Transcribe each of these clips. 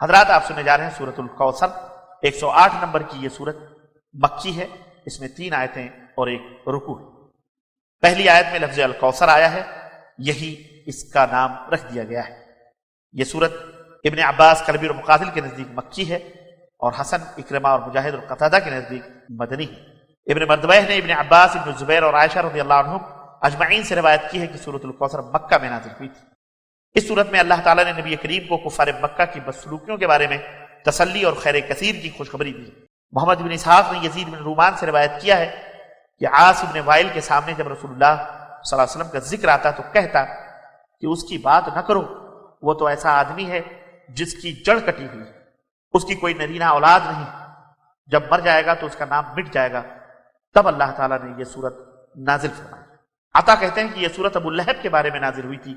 حضرات آپ سننے جا رہے ہیں سورۃ الکوثر، 108 نمبر کی یہ سورت مکی ہے، اس میں 3 آیتیں اور 1 رکوع ہے۔ پہلی آیت میں لفظ الکوثر آیا ہے، یہی اس کا نام رکھ دیا گیا ہے۔ یہ سورت ابن عباس، کلبی اور مقاتل کے نزدیک مکی ہے، اور حسن، اکرمہ اور مجاہد اور قتادہ کے نزدیک مدنی ہے۔ ابن مردویہ نے ابن عباس، ابن زبیر اور عائشہ رضی اللہ عنہم اجمعین سے روایت کی ہے کہ سورۃ الکوثر مکہ میں نازل ہوئی تھی۔ اس صورت میں اللہ تعالیٰ نے نبی کریم کو کفار مکہ کی بدسلوکیوں کے بارے میں تسلی اور خیر کثیر کی خوشخبری دی۔ محمد بن اسحاق نے یزید بن رومان سے روایت کیا ہے کہ عاص بن وائل کے سامنے جب رسول اللہ صلی اللہ علیہ وسلم کا ذکر آتا تو کہتا کہ اس کی بات نہ کرو، وہ تو ایسا آدمی ہے جس کی جڑ کٹی ہوئی ہے، اس کی کوئی نرینہ اولاد نہیں، جب مر جائے گا تو اس کا نام مٹ جائے گا۔ تب اللہ تعالیٰ نے یہ سورت نازل فرمائی۔ عطا کہتے ہیں کہ یہ سورت ابو لہب کے بارے میں نازل ہوئی تھی۔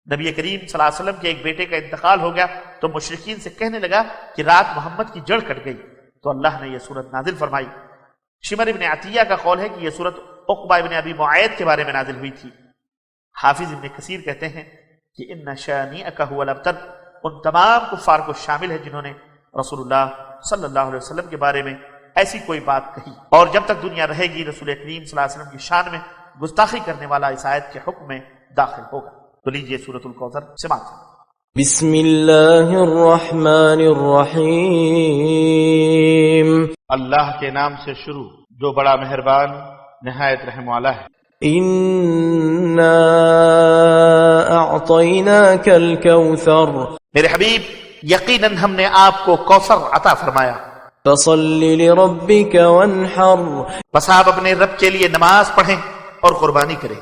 نبی کریم صلی اللہ علیہ وسلم کے ایک بیٹے کا انتقال ہو گیا تو مشرکین سے کہنے لگا کہ رات محمد کی جڑ کٹ گئی، تو اللہ نے یہ سورت نازل فرمائی۔ شمر ابن عطیہ کا قول ہے کہ یہ سورت عقبہ ابن ابی معیط کے بارے میں نازل ہوئی تھی۔ حافظ ابن کثیر کہتے ہیں کہ ان شانئک هو الابتر ان تمام کفار کو شامل ہے جنہوں نے رسول اللہ صلی اللہ علیہ وسلم کے بارے میں ایسی کوئی بات کہی، اور جب تک دنیا رہے گی رسول کریم صلی اللہ علیہ وسلم کی شان میں گستاخی کرنے والا اس آیت کے حکم میں داخل ہوگا۔ تو لیجئے سورۃ الکوثر سماعت کریں۔ بسم اللہ الرحمن الرحیم، اللہ کے نام سے شروع جو بڑا مہربان نہایت رحم والا ہے۔ انا اعطیناک الکوثر، میرے حبیب یقیناً ہم نے آپ کو کوثر عطا فرمایا، فصل لربک وانحر، بس آپ اپنے رب کے لیے نماز پڑھیں اور قربانی کریں۔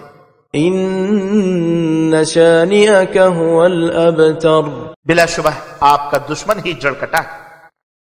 ان شانئک هو الابتر، بلا شبہ آپ کا دشمن ہی جڑ کٹا ہے۔